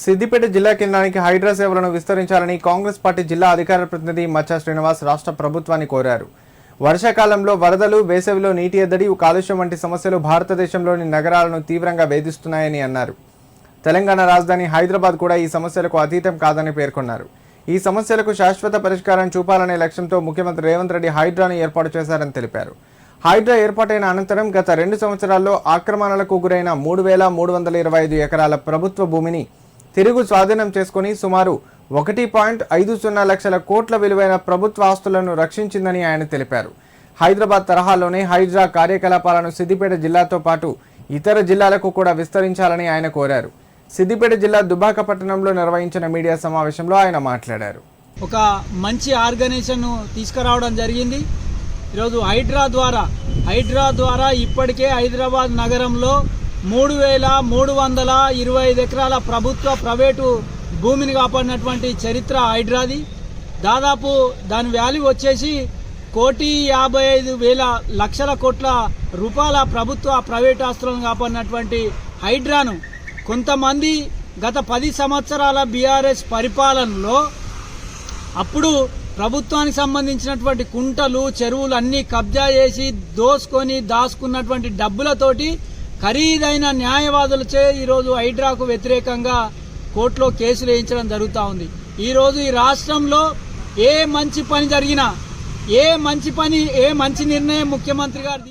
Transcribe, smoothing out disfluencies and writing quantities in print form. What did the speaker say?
సిద్దిపేట జిల్లా కేంద్రానికి హైడ్రా సేవలను విస్తరించాలని కాంగ్రెస్ పార్టీ జిల్లా అధికార ప్రతినిధి మచ్చా శ్రీనివాస్ రాష్ట్ర ప్రభుత్వాన్ని కోరారు. వర్షాకాలంలో వరదలు, వేసవిలో నీటి ఎద్దడి, కాలుష్యం వంటి సమస్యలు భారతదేశంలోని నగరాలను తీవ్రంగా వేధిస్తున్నాయని అన్నారు. తెలంగాణ రాజధాని హైదరాబాద్ కూడా ఈ సమస్యలకు అతీతం కాదని పేర్కొన్నారు. ఈ సమస్యలకు శాశ్వత పరిష్కారం చూపాలనే లక్ష్యంతో ముఖ్యమంత్రి రేవంత్ రెడ్డి హైడ్రాను ఏర్పాటు చేశారని తెలిపారు. హైడ్రా ఏర్పాటైన అనంతరం గత 2 సంవత్సరాల్లో ఆక్రమణలకు గురైన 3,325 ఎకరాల ప్రభుత్వ భూమిని తిరుగు స్వాధీనం చేసుకుని సుమారు 1.50 లక్షల కోట్ల విలువైన ప్రభుత్వ ఆస్తులను రక్షించిందని ఆయన తెలిపారు. హైదరాబాద్ తరహాలోనే హైడ్రా కార్యకలాపాలను సిద్దిపేట జిల్లాతో పాటు ఇతర జిల్లాలకు కూడా విస్తరించాలని ఆయన కోరారు. సిద్దిపేట జిల్లా దుబ్బాక పట్టణంలో నిర్వహించిన మీడియా సమావేశంలో ఆయన మాట్లాడారు. ఒక మంచి ఆర్గనైజేషన్ తీసుకురావడం జరిగింది. ఈరోజు హైడ్రా ద్వారా ఇప్పటికే హైదరాబాద్ నగరంలో 3,325 ఎకరాల ప్రభుత్వ ప్రైవేటు భూమిని కాపాడినటువంటి చరిత్ర హైడ్రాది. దాదాపు దాని వాల్యూ వచ్చేసి 1,55,00,000 కోట్ల రూపాయల ప్రభుత్వ ప్రైవేట్ ఆస్తులను కాపాడినటువంటి హైడ్రాను కొంతమంది గత 10 సంవత్సరాల బీఆర్ఎస్ పరిపాలనలో అప్పుడు ప్రభుత్వానికి సంబంధించినటువంటి కుంటలు, చెరువులు అన్నీ కబ్జా చేసి దోసుకొని దాచుకున్నటువంటి డబ్బులతోటి ఖరీదైన న్యాయవాదులచే ఈరోజు హైడ్రాకు వ్యతిరేకంగా కోర్టులో కేసులు వేయించడం జరుగుతూ ఉంది. ఈరోజు ఈ రాష్ట్రంలో ఏ మంచి పని జరిగినా, ఏ మంచి నిర్ణయం ముఖ్యమంత్రి గారు